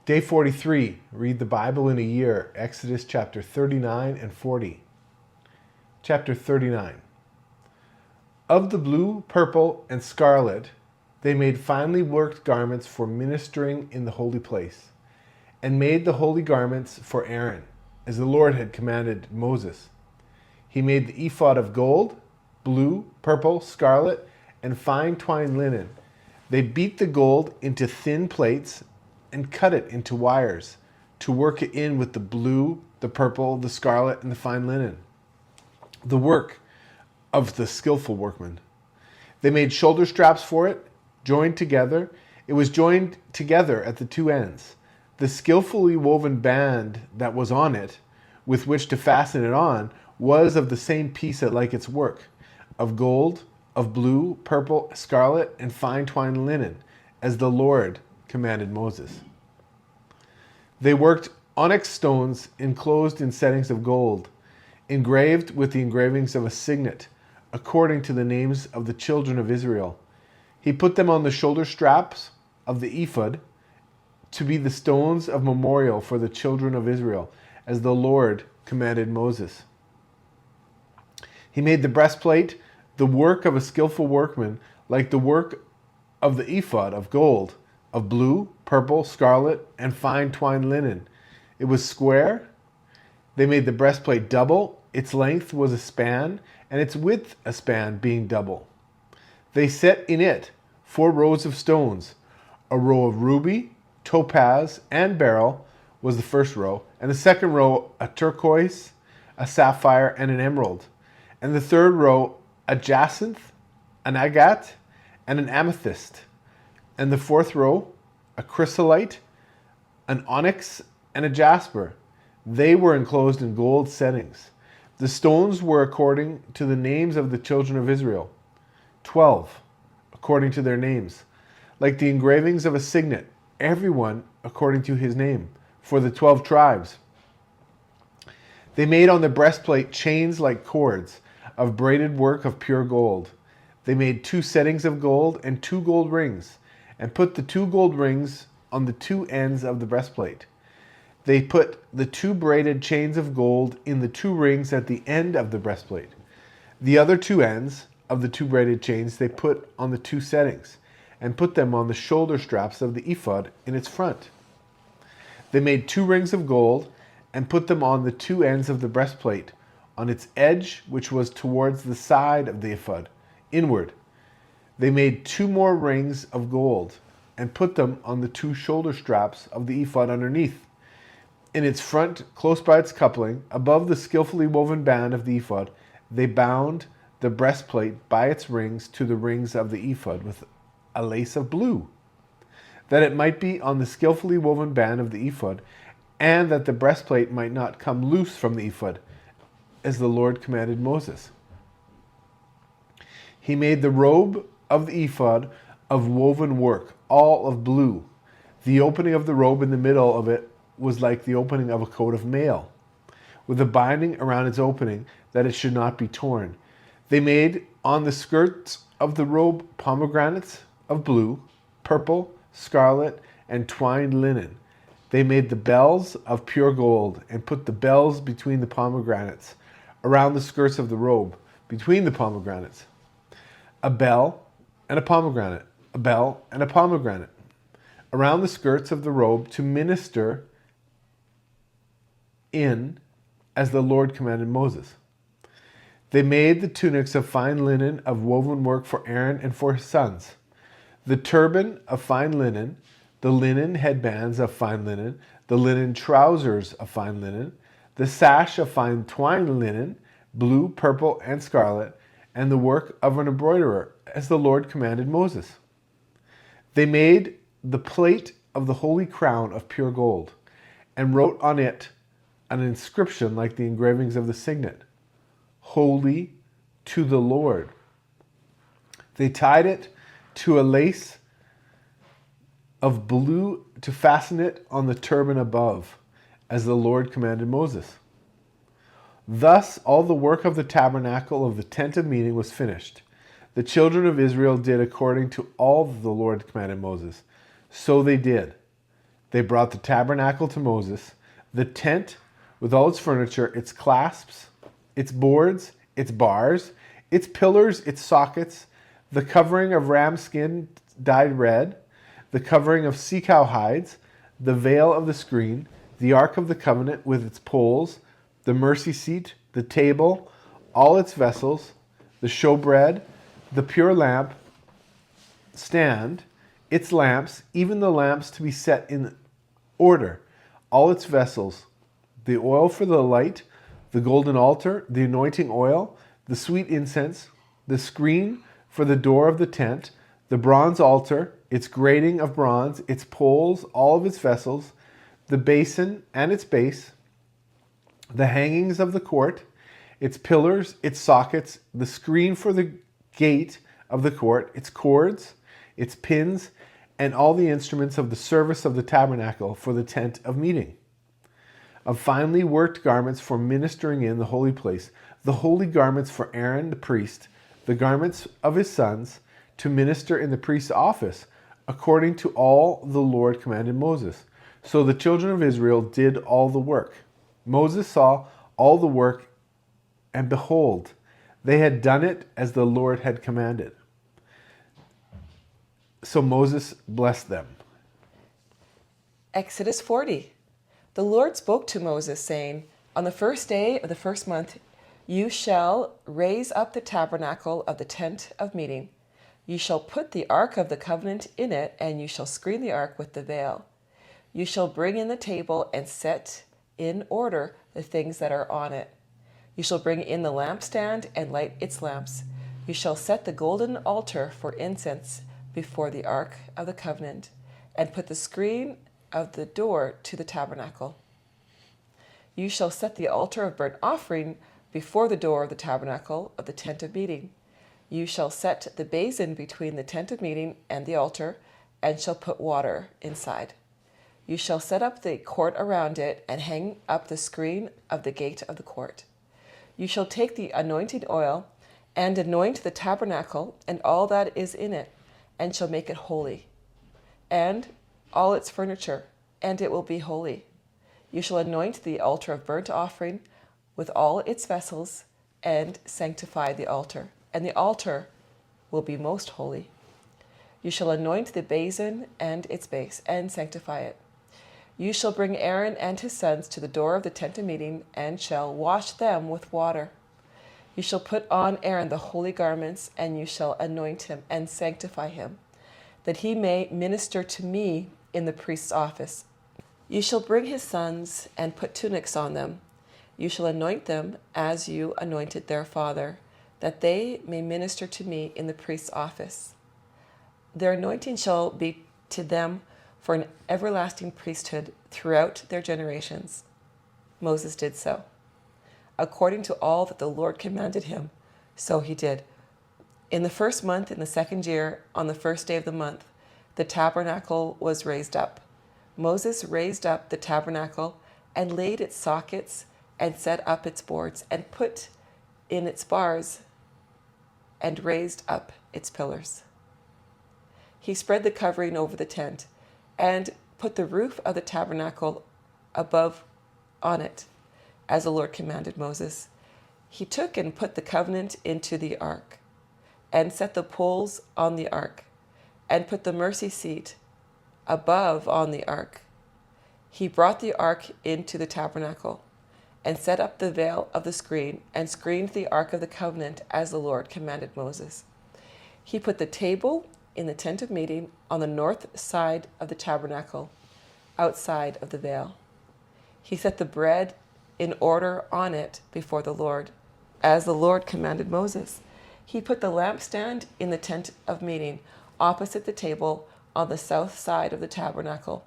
Day 43, read the Bible in a year, Exodus chapter 39 and 40. Chapter 39. Of the blue, purple, and scarlet, they made finely worked garments for ministering in the holy place, and made the holy garments for Aaron, as the Lord had commanded Moses. He made the ephod of gold, blue, purple, scarlet, and fine twined linen. They beat the gold into thin plates and cut it into wires to work it in with the blue, the purple, the scarlet, and the fine linen, the work of the skillful workman. They made shoulder straps for it, joined together. It was joined together at the two ends. The skillfully woven band that was on it, with which to fasten it on, was of the same piece like its work, of gold, of blue, purple, scarlet, and fine twined linen, as the Lord commanded Moses. They worked onyx stones enclosed in settings of gold, engraved with the engravings of a signet, according to the names of the children of Israel. He put them on the shoulder straps of the ephod to be the stones of memorial for the children of Israel, as the Lord commanded Moses. He made the breastplate, the work of a skillful workman, like the work of the ephod of gold, of blue, purple, scarlet, and fine twined linen. It was square. They made the breastplate double. Its length was a span, and its width a span, being double. They set in it 4 rows of stones. A row of ruby, topaz, and beryl was the first row, and the second row a turquoise, a sapphire, and an emerald. And the third row a jacinth, an agate, and an amethyst. And the fourth row a chrysolite, an onyx, and a jasper. They were enclosed in gold settings. The stones were according to the names of the children of Israel, 12, according to their names, like the engravings of a signet, everyone according to his name, for the 12 tribes. They made on the breastplate chains like cords, of braided work of pure gold. They made 2 settings of gold and 2 gold rings, and put the 2 gold rings on the 2 ends of the breastplate. They put the 2 braided chains of gold in the 2 rings at the end of the breastplate. The other 2 ends of the 2 braided chains they put on the 2 settings, and put them on the shoulder straps of the ephod in its front. They made 2 rings of gold, and put them on the 2 ends of the breastplate, on its edge, which was towards the side of the ephod, inward. They made 2 more rings of gold, and put them on the 2 shoulder straps of the ephod underneath. In its front, close by its coupling, above the skillfully woven band of the ephod, they bound the breastplate by its rings to the rings of the ephod with a lace of blue, that it might be on the skillfully woven band of the ephod, and that the breastplate might not come loose from the ephod, as the Lord commanded Moses. He made the robe of the ephod of woven work, all of blue. The opening of the robe in the middle of it was like the opening of a coat of mail, with a binding around its opening that it should not be torn. They made on the skirts of the robe pomegranates of blue, purple, scarlet, and twined linen. They made the bells of pure gold, and put the bells between the pomegranates, around the skirts of the robe, between the pomegranates. A bell and a pomegranate, a bell and a pomegranate, around the skirts of the robe to minister in, as the Lord commanded Moses. They made the tunics of fine linen of woven work for Aaron and for his sons, the turban of fine linen, the linen headbands of fine linen, the linen trousers of fine linen, the sash of fine twined linen, blue, purple, and scarlet, and the work of an embroiderer, as the Lord commanded Moses. They made the plate of the holy crown of pure gold, and wrote on it an inscription like the engravings of the signet, Holy to the Lord. They tied it to a lace of blue to fasten it on the turban above, as the Lord commanded Moses. Thus all the work of the tabernacle of the tent of meeting was finished. The children of Israel did according to all that the Lord commanded Moses. So they did. They brought the tabernacle to Moses, the tent with all its furniture, its clasps, its boards, its bars, its pillars, its sockets, the covering of ram skin dyed red, the covering of sea cow hides, the veil of the screen, the ark of the covenant with its poles, the mercy seat, the table, all its vessels, the showbread, the pure lamp stand, its lamps, even the lamps to be set in order, all its vessels, the oil for the light, the golden altar, the anointing oil, the sweet incense, the screen for the door of the tent, the bronze altar, its grating of bronze, its poles, all of its vessels, the basin and its base, the hangings of the court, its pillars, its sockets, the screen for the gate of the court, its cords, its pins, and all the instruments of the service of the tabernacle for the tent of meeting, of finely worked garments for ministering in the holy place, the holy garments for Aaron the priest, the garments of his sons, to minister in the priest's office, according to all the Lord commanded Moses. So the children of Israel did all the work. Moses saw all the work, and behold, they had done it as the Lord had commanded. So Moses blessed them. Exodus 40. The Lord spoke to Moses, saying, On the first day of the first month, you shall raise up the tabernacle of the tent of meeting. You shall put the ark of the covenant in it, and you shall screen the ark with the veil. You shall bring in the table and set in order the things that are on it. You shall bring in the lampstand and light its lamps. You shall set the golden altar for incense before the ark of the covenant, and put the screen of the door to the tabernacle. You shall set the altar of burnt offering before the door of the tabernacle of the tent of meeting. You shall set the basin between the tent of meeting and the altar, and shall put water inside. You shall set up the court around it, and hang up the screen of the gate of the court. You shall take the anointing oil, and anoint the tabernacle and all that is in it, and shall make it holy, and all its furniture, and it will be holy. You shall anoint the altar of burnt offering with all its vessels, and sanctify the altar, and the altar will be most holy. You shall anoint the basin and its base, and sanctify it. You shall bring Aaron and his sons to the door of the tent of meeting, and shall wash them with water. You shall put on Aaron the holy garments, and you shall anoint him and sanctify him, that he may minister to me in the priest's office. You shall bring his sons and put tunics on them. You shall anoint them as you anointed their father, that they may minister to me in the priest's office. Their anointing shall be to them for an everlasting priesthood throughout their generations. Moses did so. According to all that the Lord commanded him, so he did. In the first month, in the second year, on the first day of the month, the tabernacle was raised up. Moses raised up the tabernacle and laid its sockets and set up its boards and put in its bars and raised up its pillars. He spread the covering over the tent and put the roof of the tabernacle above on it, as the Lord commanded Moses. He took and put the covenant into the ark, and set the poles on the ark, and put the mercy seat above on the ark. He brought the ark into the tabernacle, and set up the veil of the screen, and screened the ark of the covenant, as the Lord commanded Moses. He put the table in the tent of meeting on the north side of the tabernacle, outside of the veil. He set the bread in order on it before the Lord, as the Lord commanded Moses. He put the lampstand in the tent of meeting, opposite the table, on the south side of the tabernacle.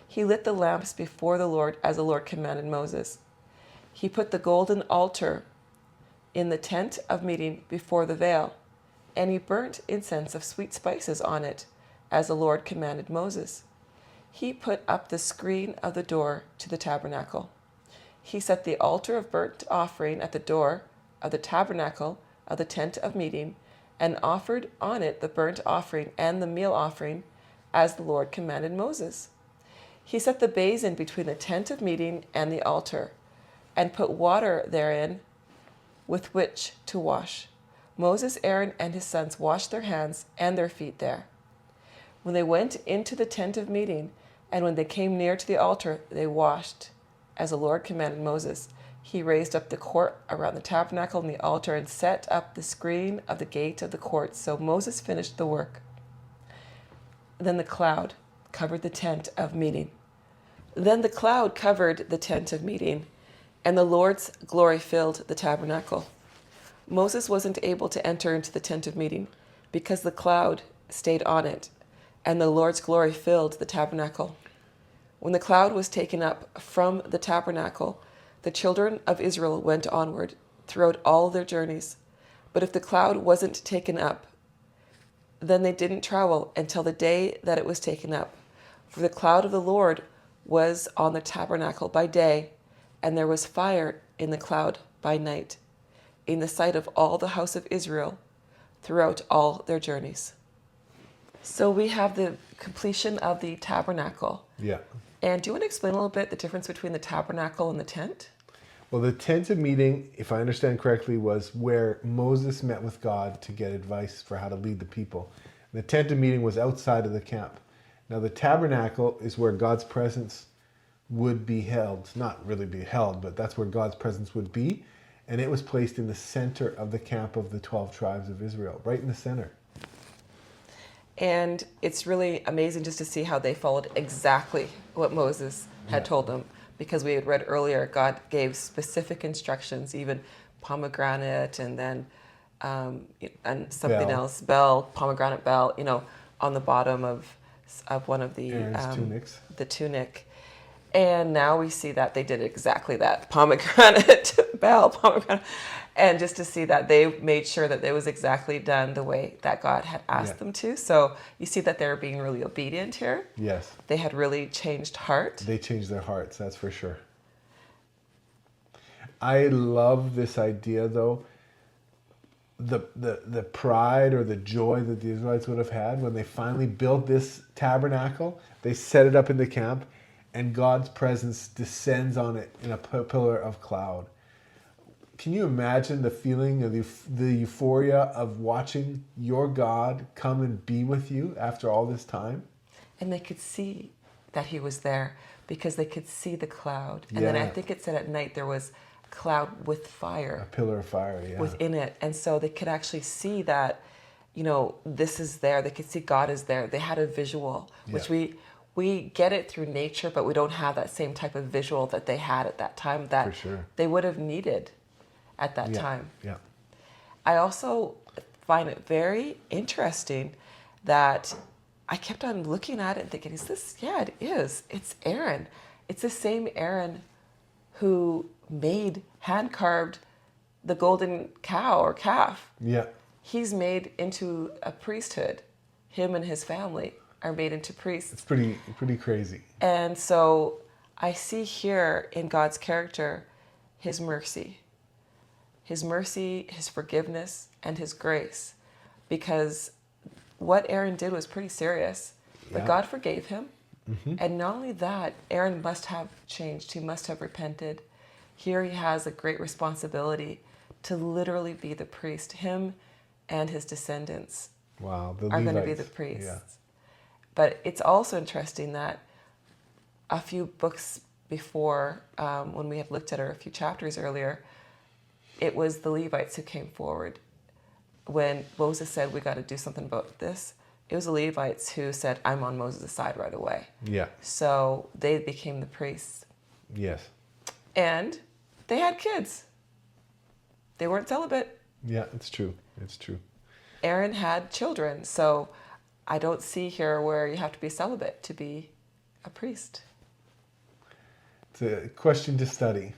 He lit the lamps before the Lord, as the Lord commanded Moses. He put the golden altar in the tent of meeting before the veil, and he burnt incense of sweet spices on it, as the Lord commanded Moses. He put up the screen of the door to the tabernacle. He set the altar of burnt offering at the door of the tabernacle of the tent of meeting, and offered on it the burnt offering and the meal offering, as the Lord commanded Moses. He set the basin between the tent of meeting and the altar, and put water therein with which to wash. Moses, Aaron, and his sons washed their hands and their feet there. When they went into the tent of meeting, and when they came near to the altar, they washed, as the Lord commanded Moses. He raised up the court around the tabernacle and the altar, and set up the screen of the gate of the court. So Moses finished the work. Then the cloud covered the tent of meeting. Then the cloud covered the tent of meeting, and the Lord's glory filled the tabernacle. Moses wasn't able to enter into the tent of meeting because the cloud stayed on it, and the Lord's glory filled the tabernacle. When the cloud was taken up from the tabernacle, the children of Israel went onward throughout all their journeys. But if the cloud wasn't taken up, then they didn't travel until the day that it was taken up. For the cloud of the Lord was on the tabernacle by day, and there was fire in the cloud by night, in the sight of all the house of Israel throughout all their journeys. So we have the completion of the tabernacle. Yeah. And do you want to explain a little bit the difference between the tabernacle and the tent? Well, the tent of meeting, if I understand correctly, was where Moses met with God to get advice for how to lead the people. The tent of meeting was outside of the camp. Now, the tabernacle is where God's presence would be held. Not really be held, but that's where God's presence would be. And it was placed in the center of the camp of the 12 tribes of Israel, right in the center. And it's really amazing just to see how they followed exactly what Moses had told them. Because we had read earlier, God gave specific instructions, even pomegranate and then and something else, pomegranate bell, on the bottom of one of the Aaron's tunics. The tunic. And now we see that they did exactly that, pomegranate bell, pomegranate. And just to see that they made sure that it was exactly done the way that God had asked them to. So you see that they're being really obedient here. Yes. They had really changed heart. They changed their hearts, that's for sure. I love this idea, though. The pride or the joy that the Israelites would have had when they finally built this tabernacle. They set it up in the camp, and God's presence descends on it in a pillar of cloud. Can you imagine the feeling of the euphoria of watching your God come and be with you after all this time? And they could see that he was there because they could see the cloud. And then I think it said at night there was a cloud with fire. A pillar of fire, yeah. Within it. And so they could actually see that, this is there. They could see God is there. They had a visual, which we get it through nature, but we don't have that same type of visual that they had at that time that For sure. they would have needed at that time. Yeah. I also find it very interesting that I kept on looking at it and thinking, is this? Yeah, it is. It's Aaron. It's the same Aaron who hand carved the golden cow or calf. Yeah. He's made into a priesthood. Him and his family are made into priests. It's pretty crazy. And so I see here in God's character his mercy, his forgiveness, and his grace. Because what Aaron did was pretty serious, but God forgave him. Mm-hmm. And not only that, Aaron must have changed. He must have repented. Here he has a great responsibility to literally be the priest. Him and his descendants are going to be the priests. Yeah. But it's also interesting that a few books before, when we had looked at her a few chapters earlier, it was the Levites who came forward. When Moses said, we got to do something about this, it was the Levites who said, I'm on Moses' side right away. Yeah. So they became the priests. Yes. And they had kids. They weren't celibate. Yeah, it's true. It's true. Aaron had children, so I don't see here where you have to be celibate to be a priest. It's a question to study.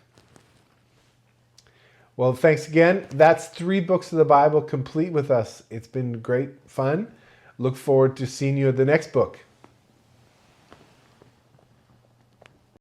Well, thanks again. That's 3 books of the Bible complete with us. It's been great fun. Look forward to seeing you at the next book.